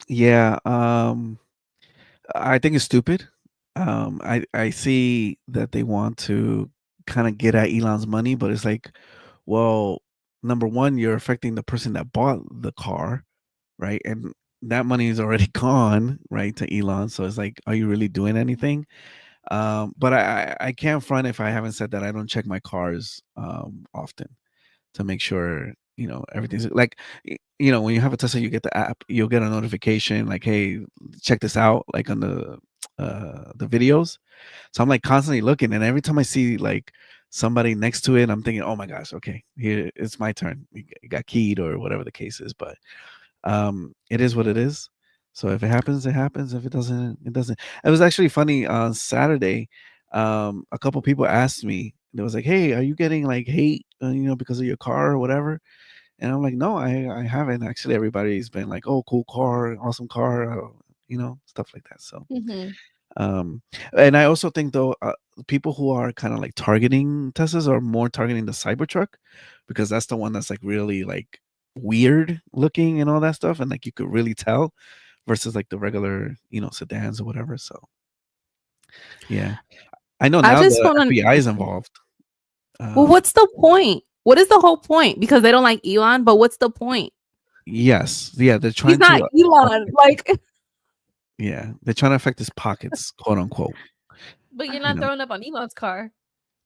Yeah, I think it's stupid. I see that they want to kind of get at Elon's money, but it's like, well, number one, you're affecting the person that bought the car, right? And that money is already gone, right, to Elon. So it's like, are you really doing anything? But I can't front if I haven't said that I don't check my cars often to make sure, you know, everything's like, you know, when you have a Tesla, you get the app, you'll get a notification like, hey, check this out, like on the videos. So I'm like constantly looking, and every time I see like somebody next to it, I'm thinking, oh my gosh, okay, here it's my turn. It got keyed or whatever the case is, but it is what it is. So if it happens, it happens. If it doesn't, it doesn't. It was actually funny on Saturday. A couple people asked me, they was like, hey, are you getting like hate, you know, because of your car or whatever? And I'm like, no, I haven't. Actually, everybody's been like, oh, cool car, awesome car, you know, stuff like that. So and I also think though, people who are kind of like targeting Teslas are more targeting the Cybertruck, because that's the one that's like really like weird looking and all that stuff, and like you could really tell, versus like the regular, you know, sedans or whatever. So yeah, I know I now just the wanna- FBI is involved. Well, what's the point? What is the whole point? Because they don't like Elon, but what's the point? Yes, yeah, they're trying He's not to Elon. Like, yeah, they're trying to affect his pockets, quote unquote. But you're not know. throwing up on Elon's car.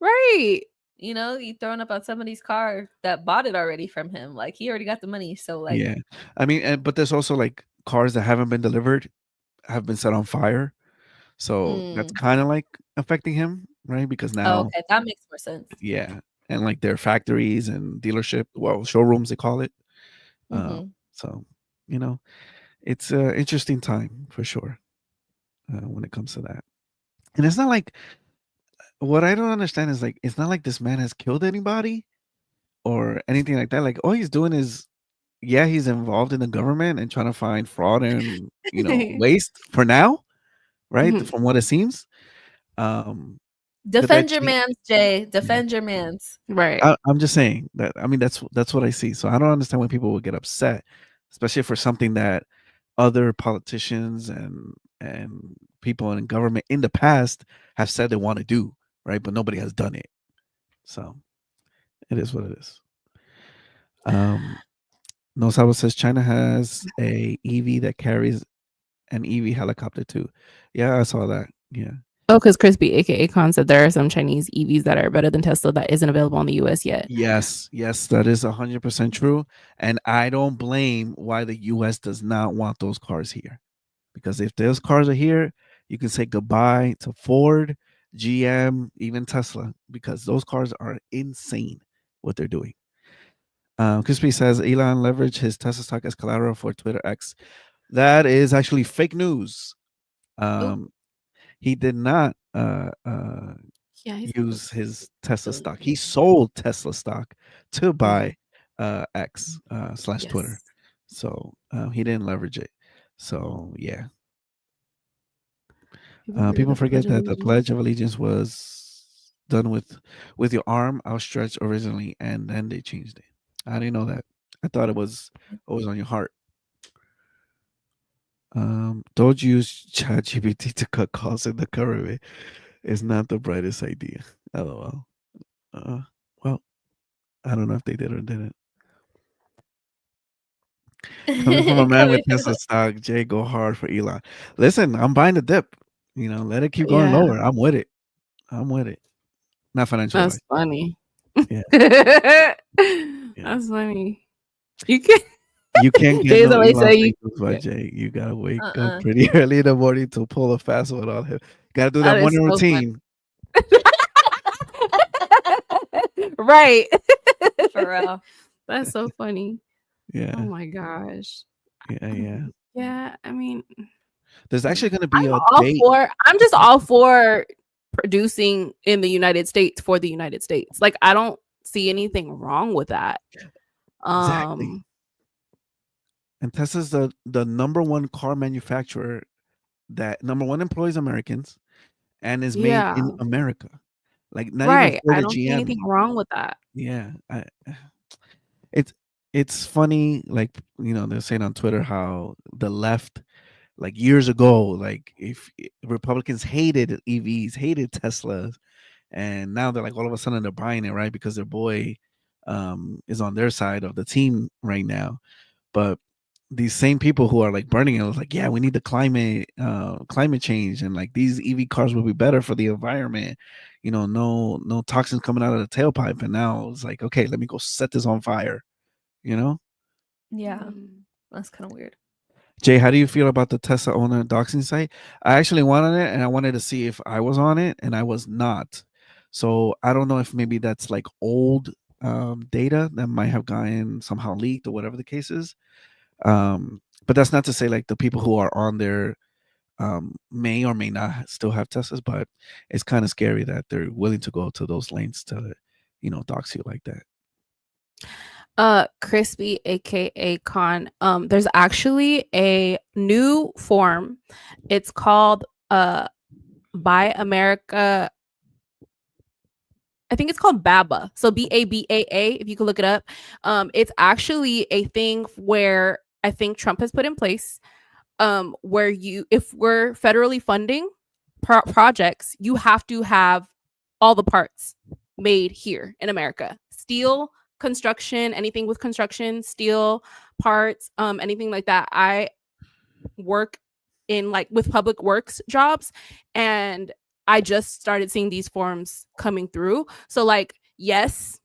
right. You know, you throwing up on somebody's car that bought it already from him. Like he already got the money. So like, Yeah, I mean, but there's also like cars that haven't been delivered have been set on fire. So that's kind of like affecting him, right? Because Oh, now, okay, that makes more sense. yeah, and like their factories and dealership, well, showrooms they call it. Mm-hmm. So you know, it's an interesting time for sure when it comes to that. And it's not like what I don't understand is like it's not like this man has killed anybody or anything like that. Like all he's doing is, yeah, he's involved in the government and trying to find fraud and waste for now, right? Mhm. From what it seems. Could that Defend your change? man's, Jay. Yeah. Defend your man's. Right. I'm just saying that. I mean, that's what I see. So I don't understand when people would get upset, especially for something that other politicians and people in government in the past have said they want to do, right? But nobody has done it. So it is what it is. No Sabo says China has a EV that carries an EV helicopter too. Yeah, I saw that. Yeah. Oh, because Crispy, aka Khan, said there are some Chinese EVs that are better than Tesla that isn't available in the US yet. Yes, that is 100% true. And I don't blame why the US does not want those cars here. Because if those cars are here, you can say goodbye to Ford, GM, even Tesla, because those cars are insane what they're doing. Crispy says Elon leveraged his Tesla stock as collateral for Twitter X. That is actually fake news. He did not use his Tesla stock. He sold Tesla stock to buy X / Twitter. So he didn't leverage it. So yeah. People forget that the Pledge of Allegiance was done with your arm outstretched originally, and then they changed it. I didn't know that. I thought it was always on your heart. Don't use ChatGPT to cut costs in the government. It's not the brightest idea. LOL. Well, I don't know if they did or didn't. Coming from a man with Tesla stock, Jay, go hard for Elon. Listen, I'm buying the dip. Let it keep going lower. I'm with it. Not financial That's advice. funny. Yeah. That's funny. You can't get no always Elon say you fake news, Jay. You gotta wake up pretty early in the morning to pull a fast one on him. Gotta do that morning routine. Right. For real. That's so funny. Yeah. Oh my gosh. Yeah. Yeah. I mean, there's actually going to be I'm just all for producing in the United States for the United States. Like, I don't see anything wrong with that. Exactly. And Tesla's the number one car manufacturer that number one employs Americans and is made in America. Like not even for the I don't GM. see anything wrong with that. Yeah. It's funny, like they're saying on Twitter how the left, like years ago, like if Republicans hated EVs, hated Teslas, and now they're like all of a sudden they're buying it, right? Because their boy is on their side of the team right now. But these same people who are like burning it was like, yeah, we need the climate change, and like these EV cars will be better for the environment. No toxins coming out of the tailpipe. And now it's like, okay, let me go set this on fire. Yeah, that's kind of weird. Jay, how do you feel about the Tesla owner doxing site? I actually went on it and I wanted to see if I was on it, and I was not. So I don't know if maybe that's like old data that might have gotten somehow leaked or whatever the case is. But that's not to say like the people who are on there may or may not still have Teslas, but it's kind of scary that they're willing to go to those lanes to, dox you like that. Crispy, aka Con, there's actually a new form. It's called Buy America. I think it's called BABA. So BABAA, if you could look it up. It's actually a thing where I think Trump has put in place, where if we're federally funding projects, you have to have all the parts made here in America. Steel, construction, anything with construction, steel parts, anything like that. I work in like with public works jobs, and I just started seeing these forms coming through. So like, yes,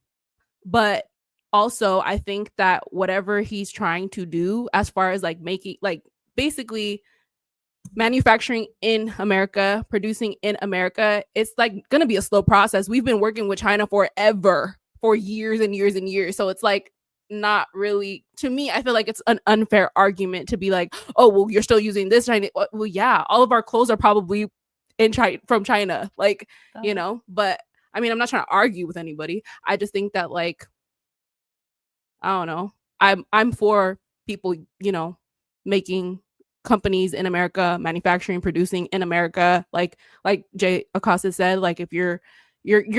but also I think that whatever he's trying to do as far as like making like basically manufacturing in America, producing in America, it's like going to be a slow process. We've been working with China forever, for years and years and years. So it's like not really, to me, I feel like it's an unfair argument to be like, oh, well, you're still using this China. Well, yeah, all of our clothes are probably in China, from China, like, you know, but I mean, I'm not trying to argue with anybody. I just think that, like, I don't know. I'm for people, you know, making companies in America, manufacturing, producing in America. Like Jay Acosta said, like if you're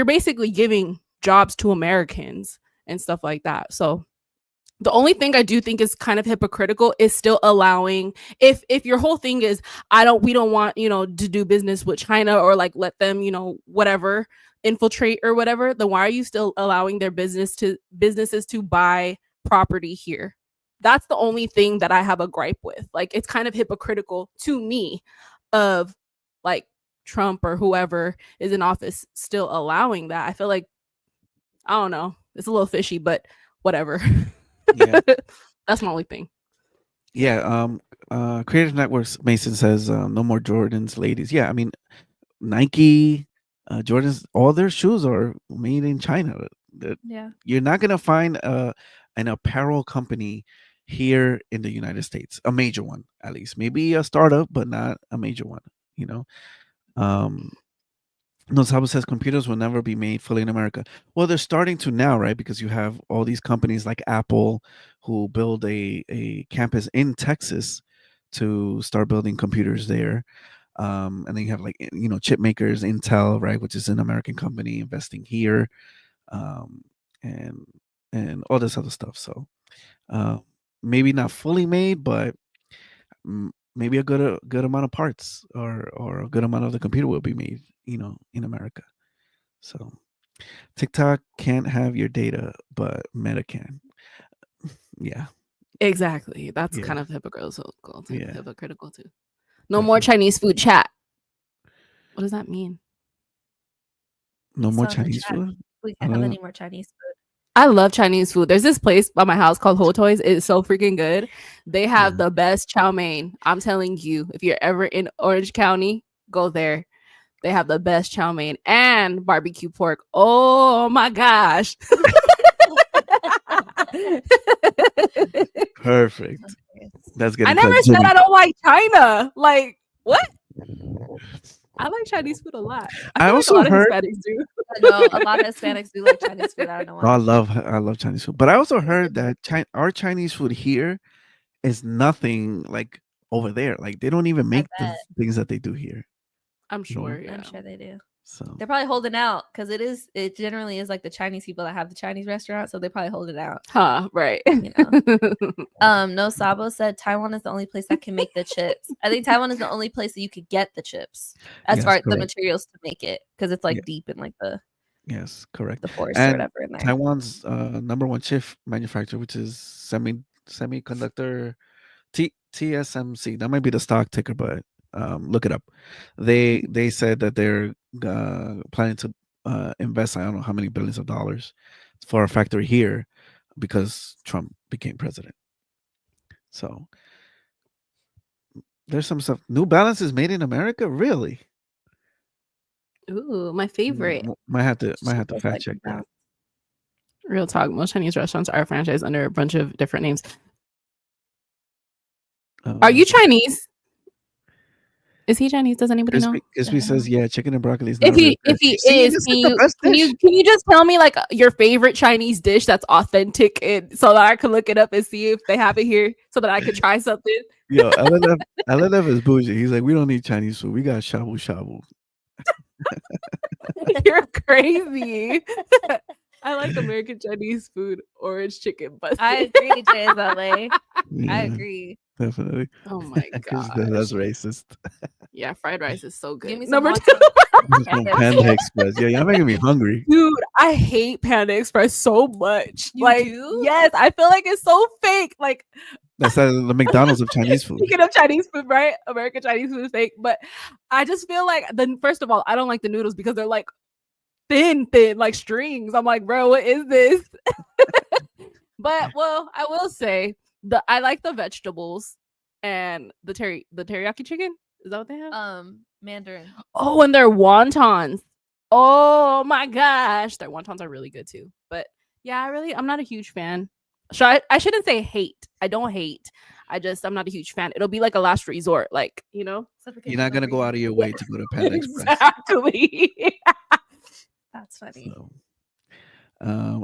basically giving jobs to Americans and stuff like that. So the only thing I do think is kind of hypocritical is still allowing, if your whole thing is we don't want, you know, to do business with China or like let them, you know, whatever, infiltrate or whatever, then why are you still allowing their businesses to buy property here? That's the only thing that I have a gripe with. Like, it's kind of hypocritical to me of like Trump or whoever is in office still allowing that. I feel like, I don't know, it's a little fishy, but whatever. Yeah. That's my only thing. Yeah. Creative Networks Mason says no more Jordans, ladies. Yeah, I mean, Nike, Jordans, all their shoes are made in China. Yeah. You're not gonna find an apparel company here in the United States, a major one at least. Maybe a startup, but not a major one. You know. No, Sabo says computers will never be made fully in America. Well, they're starting to now, right? Because you have all these companies like Apple who build a campus in Texas to start building computers there. And then you have, like, you know, chip makers, Intel, right, which is an American company investing here, and all this other stuff. So maybe not fully made, but maybe a good amount of parts or a good amount of the computer will be made, you know, in America. So TikTok can't have your data, but Meta can. Yeah. Exactly. That's Yeah. kind of hypocritical. Yeah. Hypocritical too. No more Chinese food chat. What does that mean? No more So in the Chinese chat, food? we can't have any more Chinese food. I love Chinese food. There's this place by my house called Ho Toys. It's so freaking good. They have the best chow mein. I'm telling you, if you're ever in Orange County, go there. They have the best chow mein and barbecue pork. Oh my gosh. Perfect. That's good. I never said I don't like China. Like, what? I like Chinese food a lot. I also like a lot of Hispanics do. No, a lot of Hispanics do like Chinese food. I don't know why. I love Chinese food, but I also heard that our Chinese food here is nothing like over there. Like, they don't even make the things that they do here. I'm sure. Yeah. I'm sure they do. So they're probably holding out because it generally is like the Chinese people that have the Chinese restaurant, so they probably hold it out. Huh, right. You know. No, Sabo said Taiwan is the only place that can make the chips. I think Taiwan is the only place that you could get the chips as far as the materials to make it, because it's like deep in like the correct, the forest and or whatever in there. Taiwan's number one chip manufacturer, which is semiconductor TSMC. That might be the stock ticker, but look it up. They said that they're planning to invest, I don't know how many billions of dollars for a factory here because Trump became president. So there's some stuff. New Balance is made in America, really? Ooh, my favorite. Might have to fact check that. Real talk. Most Chinese restaurants are franchised under a bunch of different names. Are you Chinese? Is he Chinese? Does anybody know? Crispy says, yeah, chicken and broccoli is if he is, can you just tell me like your favorite Chinese dish that's authentic, and so that I can look it up and see if they have it here, so that I could try something. Yo, LNF is bougie. He's like, we don't need Chinese food. We got shabu shabu. You're crazy. I like American Chinese food, orange chicken busted. I agree, JSLA. Yeah, I agree. Definitely. Oh my god, that's racist. Yeah, fried rice is so good. Give me some Number 2. Panda Express. Yeah, y'all making me hungry. Dude, I hate Panda Express so much. You like, do? Yes, I feel like it's so fake. Like, that's the McDonald's of Chinese food. Speaking of Chinese food, right? American Chinese food is fake, but I just feel like first of all, I don't like the noodles because they're like thin, like strings. I'm like, bro, what is this? But well, I will say I like the vegetables. and the teriyaki chicken. Is that what they have? Mandarin. Oh, and their wontons. Oh my gosh, their wontons are really good too. But yeah, I'm not a huge fan. I shouldn't say hate. I don't hate. I'm not a huge fan. It'll be like a last resort, like, you know. You're not gonna go out of your way to go to Panda Express. Exactly. That's funny. So,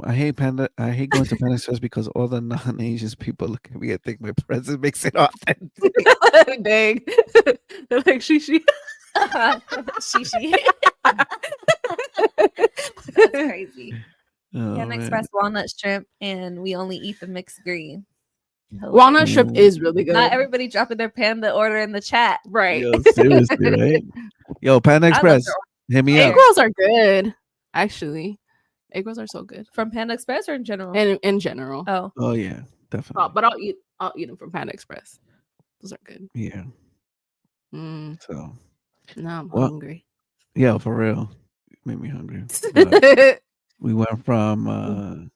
I hate Panda. I hate going to Panda Express because all the non-Asian people look at me and think my presence makes it authentic. Dang. They're like shishi. Shishi. That's crazy. Oh, Panda man. Express walnut shrimp, and we only eat the mixed green. Walnut shrimp is really good. Not everybody dropping their panda order in the chat. Right. Yo, seriously, right? Yo, Panda I love Express, their hit me Egg up. rolls are good. Actually, egg rolls are so good. From Panda Express or in general? And in general. Oh, Oh yeah, definitely. But I'll eat them from Panda Express. Those are good. Yeah. Mm, So now I'm Well, hungry. yeah, for real, made me hungry. But, we went from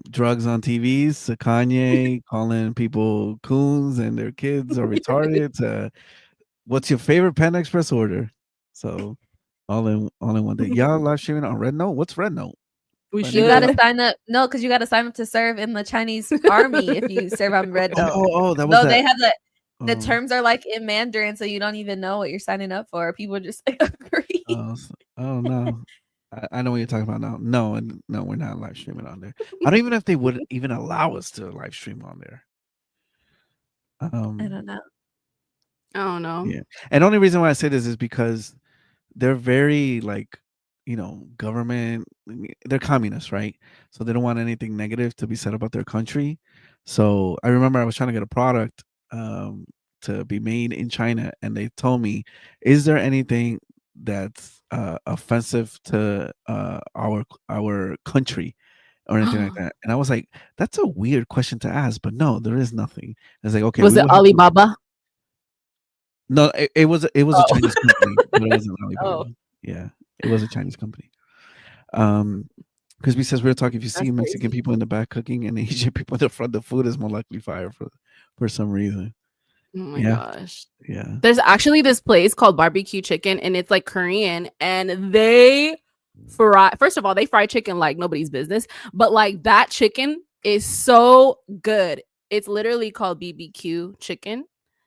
drugs on TVs to Kanye calling people coons and their kids are retarded to what's your favorite Panda Express order? So all in one day. Y'all live streaming on Red Note? What's Red Note? We But you should. gotta sign up. No, because you gotta sign up to serve in the Chinese army if you serve on Red Note. Oh, that was No, that. they have the Oh, terms are like in Mandarin, so you don't even know what you're signing up for. People just like agree. oh no. I know what you're talking about now. No, we're not live streaming on there. I don't even know if they would even allow us to live stream on there. I don't know. I don't know. Yeah. And the only reason why I say this is because they're very like, government, they're communists, right? So they don't want anything negative to be said about their country. So I remember I was trying to get a product to be made in China, and they told me, is there anything that's offensive to our country or anything like that? And I was like, that's a weird question to ask, but no, there is nothing. It's like, okay, Was we it will have to- Alibaba? No, it was a Oh. Chinese company, but it wasn't Alibaba. Oh. Yeah, it was a Chinese company. Because we says real talk, if you see That's Mexican crazy. people in the back cooking and Asian people in the front, the food is more likely fire for some reason. Oh my Yeah. gosh. Yeah. There's actually this place called Barbecue Chicken, and it's like Korean, and they fry. First of all, they fry chicken like nobody's business, but like that chicken is so good. It's literally called BBQ chicken.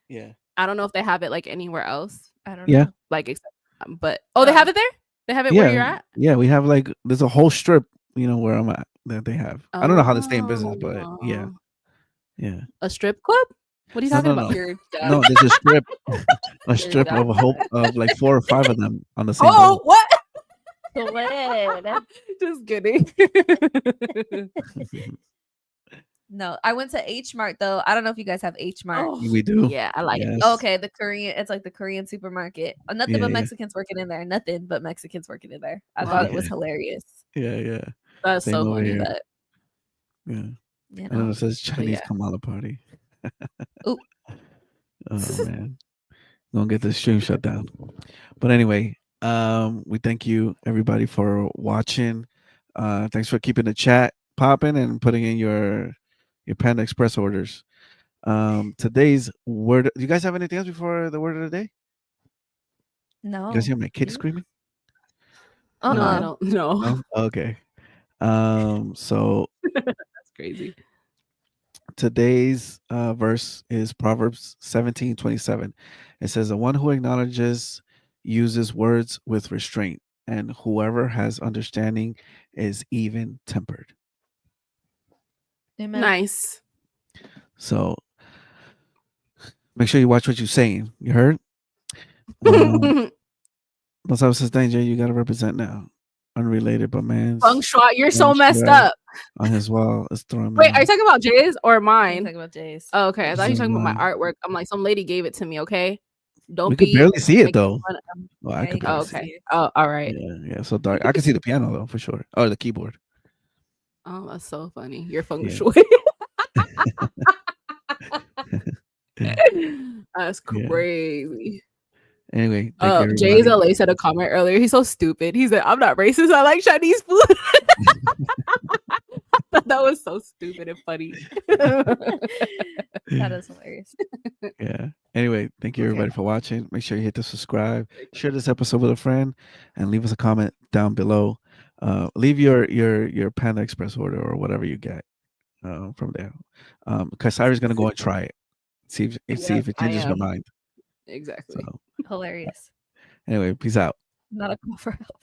Yeah. I don't know if they have it like anywhere else. I don't Yeah. know. Like, except, they have it there. They have it where you're at. Yeah, we have like there's a whole strip, where I'm at that they have. I don't know how they stay in business, but yeah. Oh. Yeah. A strip club? What are you No, talking no, about? no. You're No, there's a strip of a whole of like 4 or 5 of them on the same Oh, what? Good. Just kidding. No, I went to H Mart though. I don't know if you guys have H Mart. Oh, We do. yeah, I like it. Yes. Okay, it's like the Korean supermarket. Nothing Yeah, but yeah. Mexicans working in there. Nothing but Mexicans working in there. I thought it was Yeah. hilarious. Yeah. That's Same so over funny. here. But Yeah. you And then know, it says Chinese yeah. Kamala party. Ooh. Oh man. Gonna get the stream shut down. But anyway, we thank you everybody for watching. Thanks for keeping the chat popping and putting in your Panda Express orders. Today's word. Do you guys have anything else before the word of the day? no. You guys hear my kid You? screaming? No, I Uh-uh. don't know. No? Okay. So That's crazy. today's verse is Proverbs 17:27. It says, the one who acknowledges uses words with restraint, and whoever has understanding is even tempered. Amen. Nice. So make sure you watch what you're saying. You heard? Los Amos says, Danger, you got to represent now. Unrelated, but man. Feng Shui, you're so Feng messed Shui up. On his wall is throwing me Wait, are you off. talking about Jay's or I'm mine? talking about Jay's. Oh, okay, I thought you were talking about my Mine. artwork. I'm like, some lady gave it to me. Okay, don't We be. could barely see it making though. fun of- Well, I Yeah, could you can Oh, barely see see okay. it. Oh, all right. Yeah, so dark. I can see the piano though for sure. Or the keyboard. Oh, that's so funny. You're feng Yeah. shui. That's Yeah. crazy. Anyway, thank you, Jay's everybody. LA said a comment earlier. He's so stupid. He said, I'm not racist. I like Chinese food. That was so stupid and funny. That is hilarious. Yeah. Anyway, thank you everybody for watching. Make sure you hit the subscribe, share this episode with a friend, and leave us a comment down below. Leave your Panda Express order or whatever you get from there. Because Cyrus gonna go and try it. See if it I changes her am. mind. Exactly. So Hilarious. anyway, peace out. Not a call for help.